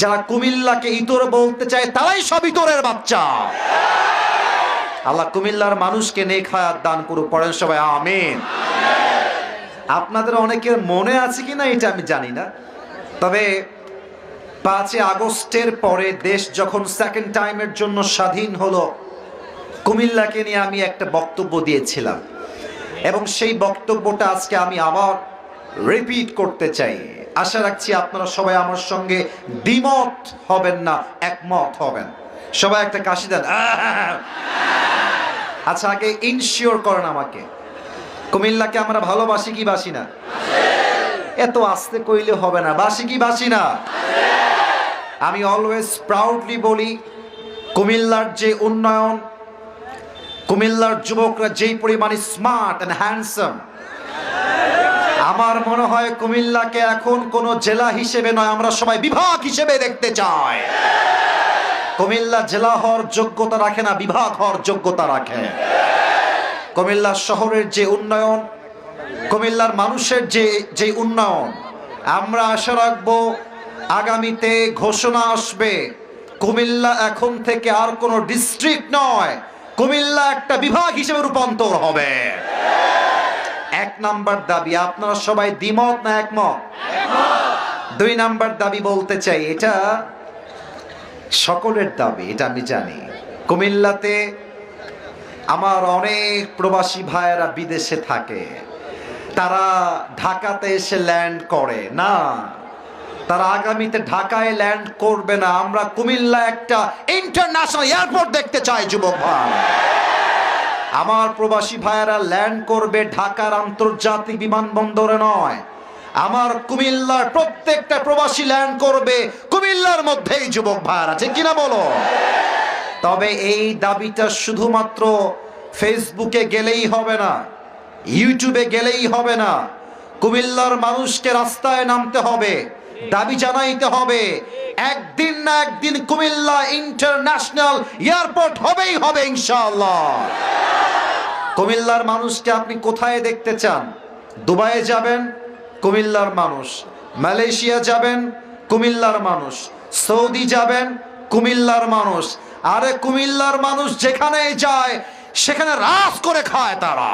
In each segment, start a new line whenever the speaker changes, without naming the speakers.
যারা কুমিল্লাকে ইতর বলতে চায় তারাই সব ইতরের বাচ্চা। আল্লাহ কুমিল্লার মানুষকে নেক হায়াত দান করুক, পড়েন সবাই আমিন। আপনাদের অনেকের মনে আছে কিনা এটা আমি জানি না, তবে 5 আগস্টের পরে দেশ যখন সেকেন্ড টাইমের জন্য স্বাধীন হলো, কুমিল্লাকে নিয়ে আমি একটা বক্তব্য দিয়েছিলাম এবং সেই বক্তব্যটা আজকে আমি আবার রিপিট করতে চাই। আশা রাখছি আপনারা সবাই আমার সঙ্গে দ্বিমত হবেন না, একমত হবেন। সবাই একটা কাশি দেন। আচ্ছা, আগে ইনশিওর করেন আমাকে, কুমিল্লাকে আমরা ভালোবাসি কি বাসি না? এত আস্তে কইলে হবে না, বাসি কি বাসি না? আমি অলওয়েজ প্রাউডলি বলি, কুমিল্লার যে উন্নয়ন, কুমিল্লার যুবকরা যেই পরিমাণে স্মার্ট এন্ড হ্যান্ডসাম, আমার মনে হয় কুমিল্লাকে এখন কোনো জেলা হিসেবে নয়, আমরা সবাই বিভাগ হিসেবে দেখতে চাই। কুমিল্লা জেলা হওয়ার যোগ্যতা রাখে না, বিভাগ হওয়ার যোগ্যতা রাখে। কুমিল্লা শহরের যে উন্নয়ন, কুমিল্লার মানুষের যে উন্নয়ন, আমরা আশা রাখবো আগামীতে ঘোষণা আসবে কুমিল্লা এখন থেকে আর কোনো ডিস্ট্রিক্ট নয়, কুমিল্লা একটা বিভাগ হিসেবে রূপান্তর হবে। 1 নাম্বার দাবি, আপনারা সবাই দ্বিমত না একমত? 2 নাম্বার দাবি বলতে চাই, এটা সকলের দাবি, এটা আমি জানি। কুমিল্লাতে আমার অনেক প্রবাসী ভাইয়েরা বিদেশে থাকে, তারা ঢাকাতে এসে ল্যান্ড করে না, তারা আগামীতে ঢাকায় ল্যান্ড করবে না। আমরা কুমিল্লা একটা ইন্টারন্যাশনাল এয়ারপোর্ট দেখতে চাই যুবক ভাই। আমার প্রবাসী ভাইয়েরা ল্যান্ড করবে ঢাকার আন্তর্জাতিক বিমানবন্দরে নয়, আমার কুমিল্লার প্রত্যেকটা প্রবাসী ল্যান্ড করবে কুমিল্লার মধ্যেই যুবক ভাইয়েরা, ঠিক কিনা বলো? তবে এই দাবিটা শুধুমাত্র ফেসবুকে গেলেই হবে না, ইউটিউবে গেলেই হবে না, কুমিল্লার মানুষকে রাস্তায় নামতে হবে, দাবি জানাইতে হবে। একদিন না একদিন কুমিল্লা ইন্টারন্যাশনাল এয়ারপোর্ট হবেই হবে ইনশাআল্লাহ। কুমিল্লার মানুষকে আপনি কোথায় দেখতে চান? দুবাইয়ে যাবেন, কুমিল্লার মানুষ। মালয়েশিয়া যাবেন, কুমিল্লার মানুষ। সৌদি যাবেন, কুমিল্লার মানুষ। আরে কুমিল্লার মানুষ যেখানে যায় সেখানে রাজ করে খায় তারা।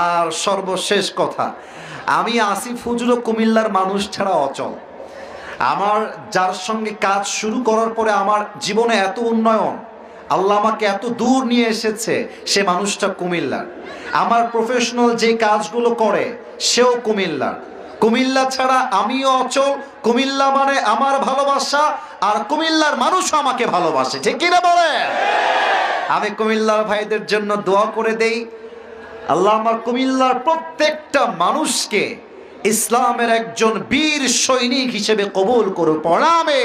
আর সর্বশেষ কথা, আমি আসিফ হুজুরও কুমিল্লার মানুষ ছাড়া অচল। আমার যার সঙ্গে কাজ শুরু করার পরে আমার জীবনে এত উন্নয়ন, আল্লাহ আমাকে এত দূর নিয়ে এসেছে, সে মানুষটা কুমিল্লার। আমার প্রফেশনাল যে কাজগুলো করে সেও কুমিল্লার। কুমিল্লা ছাড়া আমিও অচল। কুমিল্লা মানে আমার ভালোবাসা, আর কুমিল্লার মানুষও আমাকে ভালোবাসে, ঠিক কিনা বলেন? আমি কুমিল্লার ভাইদের জন্য দোয়া করে দেই, আল্লাহ আমার কুমিল্লার প্রত্যেকটা মানুষকে ইসলামের একজন বীর সৈনিক হিসেবে কবুল করুন। পড়াবে।